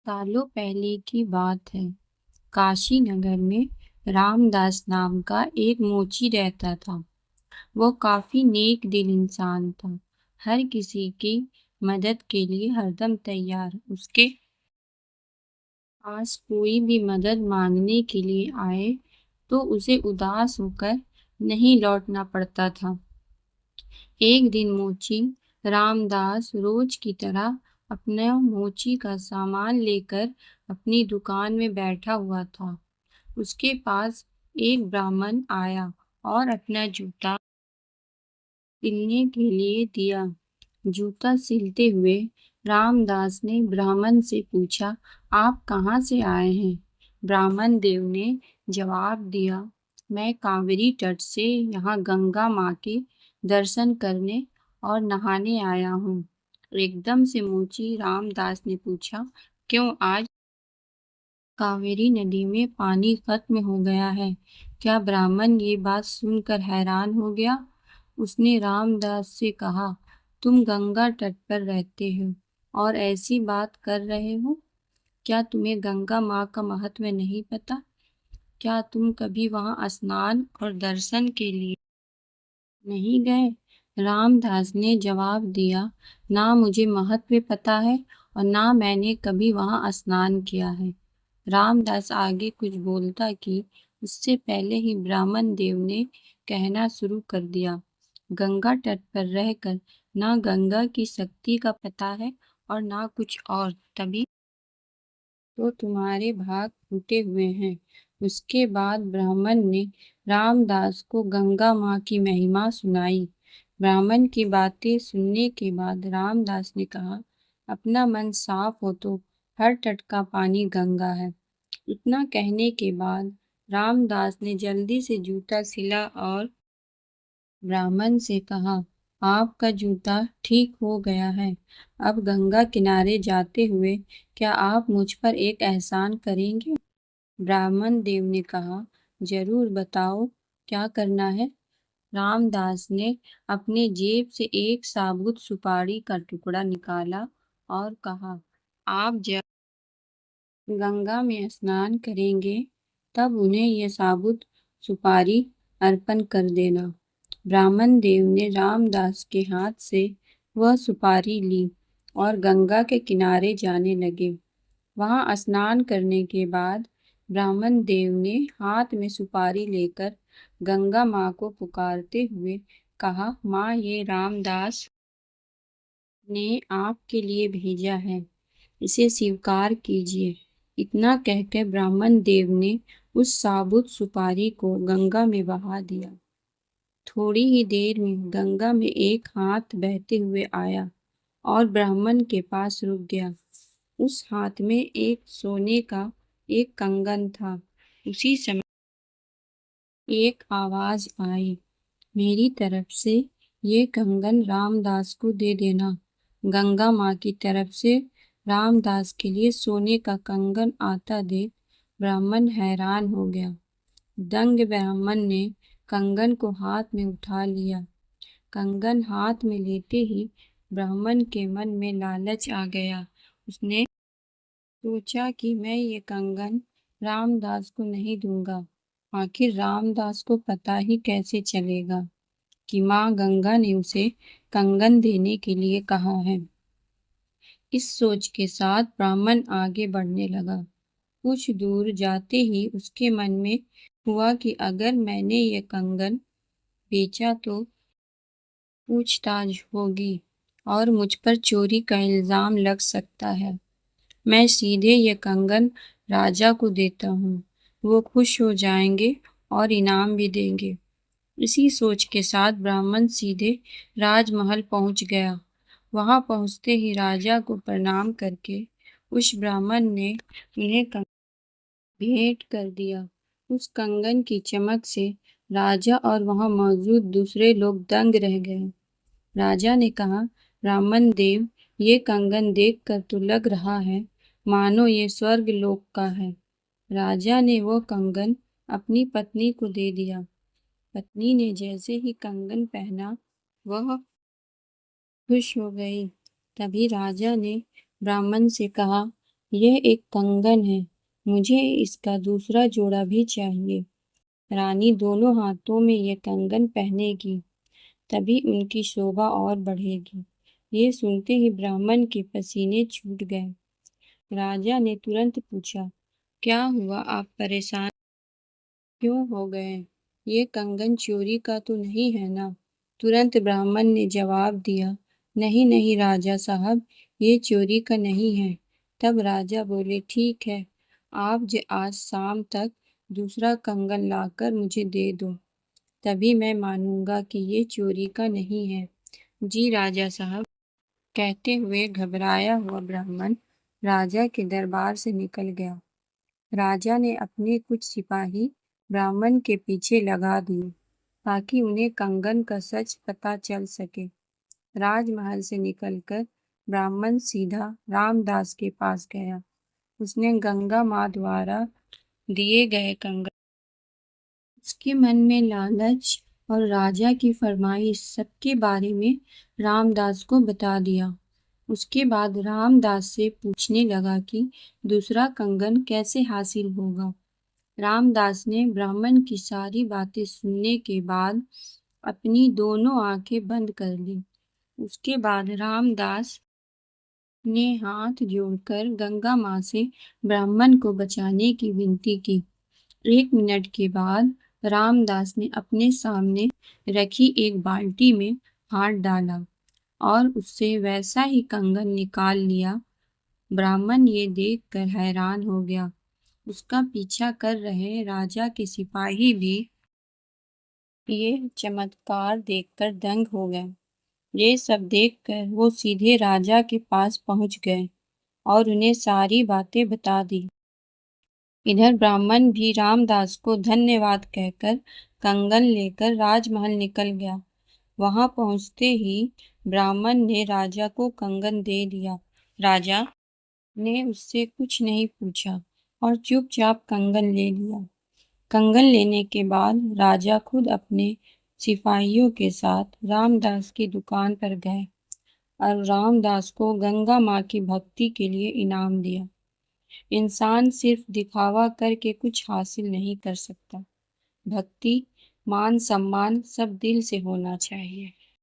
सालों पहले की बात है। काशी नगर में रामदास नाम का एक मोची रहता था। वो काफी नेक दिल इंसान था। हर किसी की मदद के लिए हरदम तैयार। उसके पास कोई भी मदद मांगने के लिए आए तो उसे उदास होकर नहीं लौटना पड़ता था। एक दिन मोची रामदास रोज की तरह अपना मोची का सामान लेकर अपनी दुकान में बैठा हुआ था। उसके पास एक ब्राह्मण आया और अपना जूता सिलने के लिए दिया। जूता सिलते हुए रामदास ने ब्राह्मण से पूछा, आप कहाँ से आए हैं? ब्राह्मण देव ने जवाब दिया, मैं कावेरी तट से यहाँ गंगा माँ के दर्शन करने और नहाने आया हूँ। एकदम से मोची रामदास ने पूछा, क्यों आज कावेरी नदी में पानी खत्म हो गया है? क्या ब्राह्मण ये बात सुनकर हैरान हो गया। उसने रामदास से कहा, तुम गंगा तट पर रहते हो और ऐसी बात कर रहे हो? क्या तुम्हें गंगा माँ का महत्व नहीं पता? क्या तुम कभी वहां स्नान और दर्शन के लिए नहीं गए? रामदास ने जवाब दिया, ना मुझे महत्व पता है और ना मैंने कभी वहां स्नान किया है। रामदास आगे कुछ बोलता कि उससे पहले ही ब्राह्मण देव ने कहना शुरू कर दिया, गंगा तट पर रहकर ना गंगा की शक्ति का पता है और ना कुछ और, तभी तो तुम्हारे भाग फूटे हुए हैं। उसके बाद ब्राह्मण ने रामदास को गंगा माँ की महिमा सुनाई। ब्राह्मण की बातें सुनने के बाद रामदास ने कहा, अपना मन साफ हो तो हर तट का पानी गंगा है। इतना कहने के बाद रामदास ने जल्दी से जूता सिला और ब्राह्मण से कहा, आपका जूता ठीक हो गया है। अब गंगा किनारे जाते हुए क्या आप मुझ पर एक एहसान करेंगे? ब्राह्मण देव ने कहा, जरूर, बताओ क्या करना है। रामदास ने अपने जेब से एक साबुत सुपारी का टुकड़ा निकाला और कहा, आप जब गंगा में स्नान करेंगे तब उन्हें यह साबुत सुपारी अर्पण कर देना। ब्राह्मण देव ने रामदास के हाथ से वह सुपारी ली और गंगा के किनारे जाने लगे। वहां स्नान करने के बाद ब्राह्मण देव ने हाथ में सुपारी लेकर गंगा माँ को पुकारते हुए कहा, माँ, ये रामदास ने आपके लिए भेजा है, इसे स्वीकार कीजिए। इतना कहकर ब्राह्मण देव ने उस साबुत सुपारी को गंगा में बहा दिया। थोड़ी ही देर में गंगा में एक हाथ बहते हुए आया और ब्राह्मण के पास रुक गया। उस हाथ में एक सोने का एक कंगन था। उसी समय एक आवाज आई, मेरी तरफ से ये कंगन रामदास को दे देना। गंगा माँ की तरफ से रामदास के लिए सोने का कंगन आता देख ब्राह्मण हैरान हो गया। दंग ब्राह्मण ने कंगन को हाथ में उठा लिया। कंगन हाथ में लेते ही ब्राह्मण के मन में लालच आ गया। उसने सोचा कि मैं ये कंगन रामदास को नहीं दूंगा। आखिर रामदास को पता ही कैसे चलेगा कि माँ गंगा ने उसे कंगन देने के लिए कहा है। इस सोच के साथ ब्राह्मण आगे बढ़ने लगा। कुछ दूर जाते ही उसके मन में हुआ कि अगर मैंने ये कंगन बेचा तो पूछताछ होगी और मुझ पर चोरी का इल्जाम लग सकता है। मैं सीधे ये कंगन राजा को देता हूँ, वो खुश हो जाएंगे और इनाम भी देंगे। इसी सोच के साथ ब्राह्मण सीधे राजमहल पहुंच गया। वहां पहुंचते ही राजा को प्रणाम करके उस ब्राह्मण ने उन्हें भेंट कर दिया। उस कंगन की चमक से राजा और वहां मौजूद दूसरे लोग दंग रह गए। राजा ने कहा, ब्राह्मण देव, ये कंगन देखकर तो लग रहा है मानो ये स्वर्ग लोक का है। राजा ने वो कंगन अपनी पत्नी को दे दिया। पत्नी ने जैसे ही कंगन पहना वह खुश हो गई। तभी राजा ने ब्राह्मण से कहा, यह एक कंगन है, मुझे इसका दूसरा जोड़ा भी चाहिए। रानी दोनों हाथों में यह कंगन पहनेगी, तभी उनकी शोभा और बढ़ेगी। ये सुनते ही ब्राह्मण के पसीने छूट गए। राजा ने तुरंत पूछा, क्या हुआ, आप परेशान क्यों हो गए? ये कंगन चोरी का तो नहीं है ना? तुरंत ब्राह्मण ने जवाब दिया, नहीं नहीं राजा साहब, ये चोरी का नहीं है। तब राजा बोले, ठीक है, आप आज शाम तक दूसरा कंगन लाकर मुझे दे दो, तभी मैं मानूंगा कि ये चोरी का नहीं है। जी राजा साहब, कहते हुए घबराया हुआ ब्राह्मण राजा के दरबार से निकल गया। राजा ने अपने कुछ सिपाही ब्राह्मण के पीछे लगा दिए ताकि उन्हें कंगन का सच पता चल सके। राजमहल से निकलकर ब्राह्मण सीधा रामदास के पास गया। उसने गंगा माँ द्वारा दिए गए कंगन, उसके मन में लालच और राजा की फरमाइश सबके बारे में रामदास को बता दिया। उसके बाद रामदास से पूछने लगा कि दूसरा कंगन कैसे हासिल होगा। रामदास ने ब्राह्मण की सारी बातें सुनने के बाद अपनी दोनों आंखें बंद कर ली। उसके बाद रामदास ने हाथ जोड़कर गंगा माँ से ब्राह्मण को बचाने की विनती की। 1 मिनट के बाद रामदास ने अपने सामने रखी एक बाल्टी में हाथ डाला और उससे वैसा ही कंगन निकाल लिया। ब्राह्मण ये देखकर हैरान हो गया। उसका पीछा कर रहे राजा के सिपाही भी ये चमत्कार देखकर दंग हो गए। ये सब देखकर वो सीधे राजा के पास पहुंच गए और उन्हें सारी बातें बता दी। इधर ब्राह्मण भी रामदास को धन्यवाद कहकर कंगन लेकर राजमहल निकल गया। वहां पहुंचते ही ब्राह्मण ने राजा को कंगन दे दिया। राजा ने उससे कुछ नहीं पूछा और चुपचाप कंगन ले लिया। कंगन लेने के बाद राजा खुद अपने सिपाहियों के साथ रामदास की दुकान पर गए और रामदास को गंगा माँ की भक्ति के लिए इनाम दिया। इंसान सिर्फ दिखावा करके कुछ हासिल नहीं कर सकता। भक्ति, मान सम्मान सब दिल से होना चाहिए।